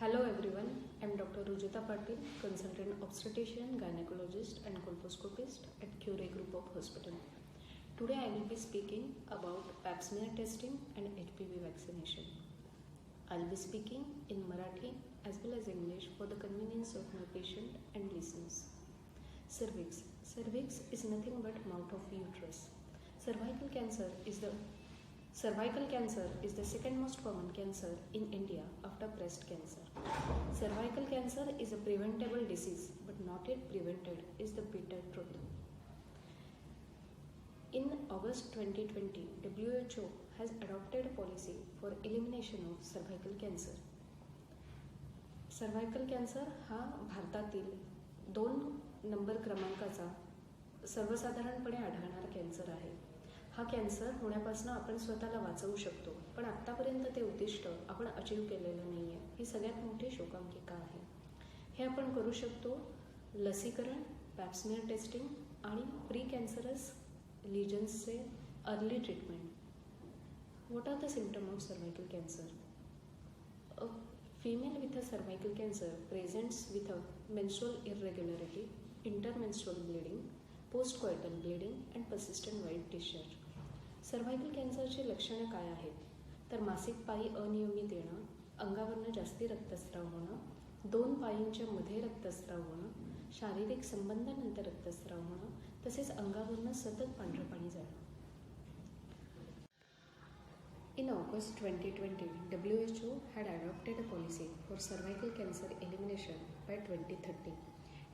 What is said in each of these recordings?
Hello everyone, I am Dr. Rujita Patil, consultant obstetrician, gynecologist and colposcopist at Cure Group of Hospital. Today I will be speaking about pap smear testing and HPV vaccination. I will be speaking in Marathi as well as English for the convenience of my patient and listeners. Cervix. Cervix is nothing but mouth of uterus. Cervical cancer is the second most common cancer in India after breast cancer. Cervical cancer is a preventable disease, but not yet prevented is the bitter truth. In August 2020, WHO has adopted a policy for elimination of cervical cancer. Cervical cancer हा भारतातील 2 number क्रमांकाचा सर्वसाधारणपणे आढळणारा cancer आहे. हा cancer होण्यापासून आपण स्वतःला वाचवू शकतो, पण आत्तापर्यंत ते उद्दिष्ट आपण अचीव केलेलं नाही आहे. ही सगळ्यात मोठी शोकांतिका आहे. हे आपण करू शकतो लसीकरण, पॅप स्मिअर टेस्टिंग आणि प्री कॅन्सरस लिजन्सचे early treatment. What are the symptom of cervical cancer? A female with a cervical cancer presents with a menstrual irregularity, intermenstrual bleeding, postcoital bleeding and persistent white discharge. Cervical कॅन्सरची लक्षणे काय आहेत? तर मासिक पाळी अनियमित येणं, अंगावरनं जास्ती रक्तस्राव होणं, 2 पाळींच्या मध्ये रक्तस्राव होणं, शारीरिक संबंधानंतर रक्तस्राव होणं, तसेच अंगावरनं सतत पांढरं पाणी जाणं. In August 2020, WHO had adopted a policy for cervical cancer elimination by 2030.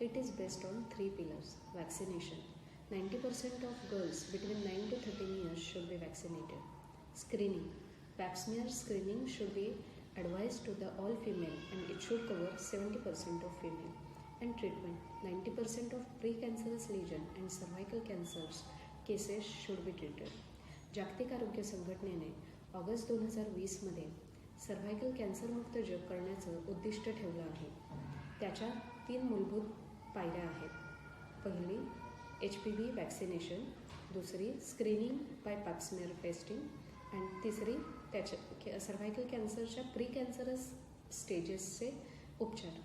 It is based on 3 pillars. Vaccination. 90% of girls between 9 to 13 years should be vaccinated. Screening. Pap smear screening should be advised to the all female and it should cover 70% of female. And treatment. 90% of precancerous lesion and cervical cancers cases should be treated. जागतिक आरोग्य संघटनेने August 2020 cervical कॅन्सरमुक्त जग करण्याचं उद्दिष्ट ठेवलं आहे. त्याच्या 3 मूलभूत पायऱ्या आहेत. पहिली HPV वॅक्सिनेशन, दुसरी screening by Pap smear testing आणि तिसरी त्याच्या सर्व्हायकल कॅन्सरच्या प्री कॅन्सरस स्टेजेसचे उपचार.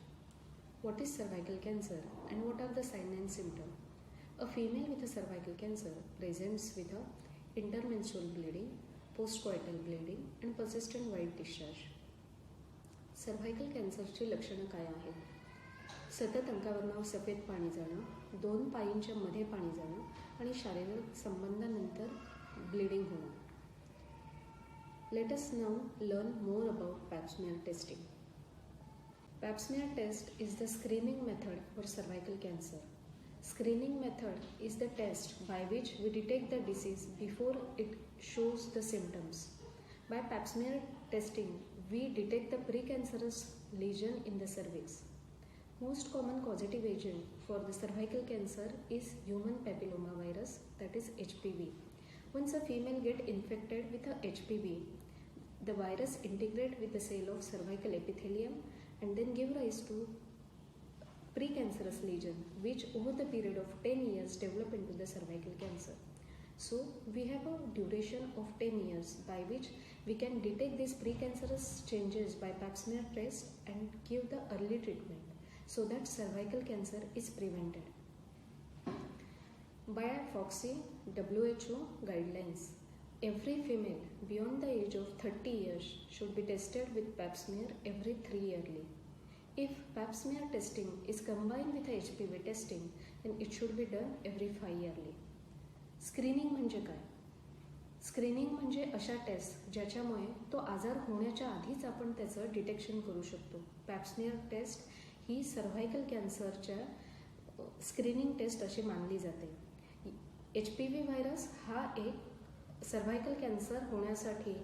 What is cervical cancer and what are the sign and symptom? A female with a cervical cancer presents with a intermenstrual bleeding, postcoital bleeding and persistent white discharge. Cervical कॅन्सरची लक्षणं काय आहेत? सतत अंगावरनं सफेद पाणी जाणं, 2 पाळींच्या मध्ये पाणी जाणं आणि शारीरिक संबंधानंतर ब्लिडिंग होणं. Let us now learn more about Pap smear testing. Pap smear test is the screening method for cervical cancer. Screening method is the test by which we detect the disease before it shows the symptoms. By pap smear testing, we detect the precancerous lesion in the cervix. Most common causative agent for the cervical cancer is human papilloma virus, that is HPV. Once a female gets infected with a HPV, the virus integrates with the cell of cervical epithelium and then give rise to precancerous lesion which over the period of 10 years develop into the cervical cancer. So we have a duration of 10 years by which we can detect these precancerous changes by pap smear test and give the early treatment so that cervical cancer is prevented. By FOXI WHO guidelines, every female beyond the age of 30 years should be tested with pap smear every 3 yearly. If pap smear testing is combined with HPV testing, then it should be done every 5 yearly. Screening म्हणजे काय? Screening म्हणजे अशा taste ज्याच्यामुळे तो आजार होण्याच्या आधीच आपण त्याचं डिटेक्शन करू शकतो. पॅप स्मिअर टेस्ट ही सर्व्हायकल कॅन्सरच्या स्क्रीनिंग टेस्ट अशी मानली जाते. HPV व्हायरस हा एक सर्व्हायकल कॅन्सर होण्यासाठी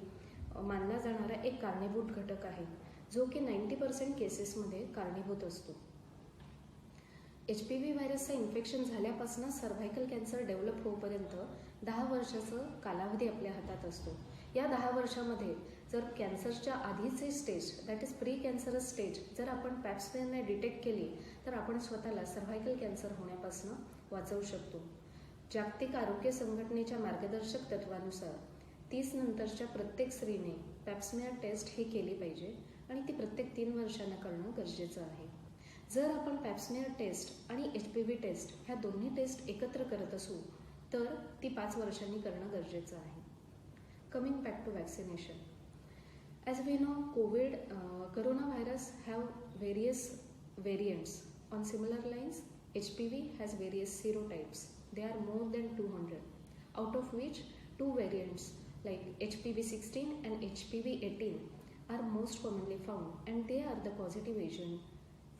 मानला जाणारा एक कारणीभूत घटक आहे, जो की 90% केसेसमध्ये कारणीभूत असतो. HPV व्हायरसचं इन्फेक्शन झाल्यापासून सर्व्हायकल कॅन्सर डेव्हलप होईपर्यंत 10 वर्षाचं कालावधी आपल्या हातात असतो. या 10 वर्षामध्ये जर कॅन्सरच्या आधीचे stage, that is pre cancerous stage, जर आपण पॅप स्मिअरने डिटेक्ट केली तर आपण स्वतःला सर्व्हायकल कॅन्सर होण्यापासून वाचवू शकतो. जागतिक आरोग्य संघटनेच्या मार्गदर्शक तत्वानुसार 30 नंतरच्या प्रत्येक स्त्रीने पॅप स्मिअर टेस्ट ही केली पाहिजे आणि ती प्रत्येक 3 वर्षांना करणं गरजेचं आहे. जर आपण पॅप्समियर टेस्ट आणि HPV टेस्ट ह्या दोन्ही टेस्ट एकत्र करत असू तर ती 5 वर्षांनी करणं गरजेचं आहे. Coming back to vaccination. As we know, coronavirus have various variants. On similar lines, HPV has various serotypes. There are more than 200, out of which 2 variants like HPV-16 and HPV-18 are most commonly found, and they are the causative agent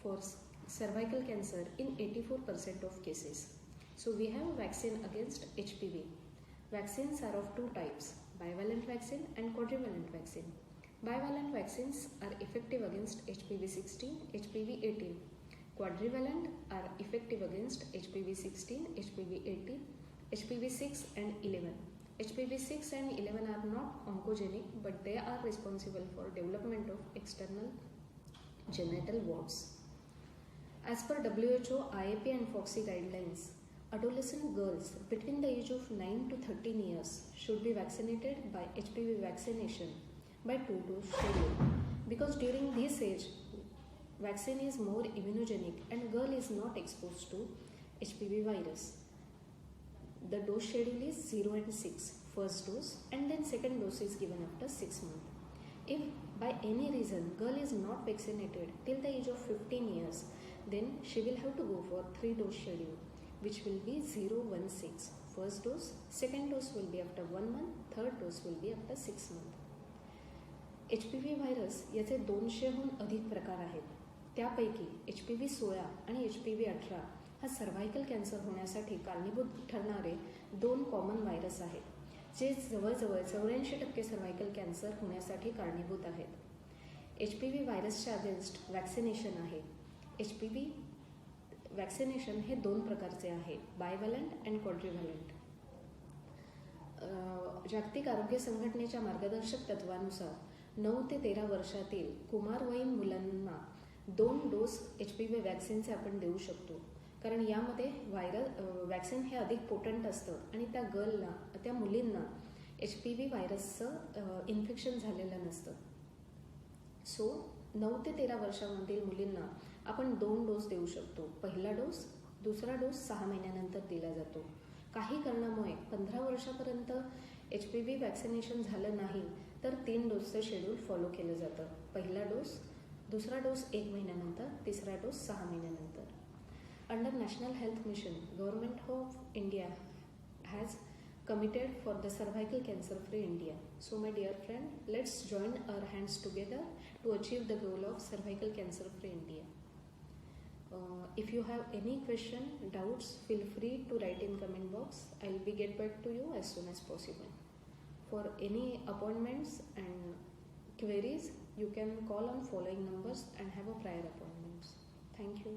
for cervical cancer in 84% of cases. So we have vaccine against HPV. Vaccines are of 2 types, bivalent vaccine and quadrivalent vaccine. Bivalent vaccines are effective against HPV-16, HPV-18. Quadrivalent are effective against HPV-16, HPV-18, HPV-6 and 11. HPV-6 and 11 are not oncogenic, but they are responsible for development of external genital warts. As per WHO, IAP and FOXI guidelines, adolescent girls between the age of 9 to 13 years should be vaccinated by HPV vaccination by 2-dose schedule, because during this age vaccine is more immunogenic and girl is not exposed to HPV virus. The dose schedule is 0 and 6, first dose, and then second dose is given after 6 months. If by any reason girl is not vaccinated till the age of 15 years, then she will have to go for 3-dose schedule, which will be 0, 1, 6. First dose, second dose will be after 1 month, third dose will be after 6 months. HPV virus याचे 200हून अधिक प्रकार आहेत. त्यापैकी HPV-16 आणि HPV-18 हा cervical cancer होण्यासाठी कारणीभूत ठरणारे 2 कॉमन व्हायरस आहेत, जे जवळजवळ 84% सर्व्हायकल कॅन्सर होण्यासाठी कारणीभूत आहेत. HPV व्हायरसच्या अगेन्स्ट वॅक्सिनेशन आहे. HPV वॅक्सिनेशन हे 2 प्रकारचे आहे, बायव्हॅलंट अँड क्वाड्रिव्हॅलंट. जागतिक आरोग्य संघटनेच्या मार्गदर्शक तत्वानुसार 9 ते 13 वर्षातील कुमारवयीन मुलांना 2 डोस HPV वॅक्सिनचे आपण देऊ शकतो, कारण यामध्ये वॅक्सिन हे अधिक पोटंट असतं आणि त्या मुलींना HPV व्हायरसचं इन्फेक्शन झालेलं नसतं. सो 9 ते 13 वर्षांमधील मुलींना आपण 2 डोस देऊ शकतो. पहिला डोस, दुसरा डोस 6 महिन्यानंतर दिला जातो. काही कारणामुळे 15 वर्षापर्यंत HPV वॅक्सिनेशन झालं नाही तर 3 डोसचं शेड्यूल फॉलो केलं जातं. पहिला डोस, दुसरा डोस 1 महिन्यानंतर, तिसरा डोस 6 महिन्यानंतर. Under national health mission, government of India has committed for the cervical cancer free India. So my dear friend, let's join our hands together to achieve the goal of cervical cancer free India. If you have any question, doubts, feel free to write in comment box. I'll be get back to you as soon as possible. For any appointments and queries, you can call on following numbers and have a prior appointments. Thank you.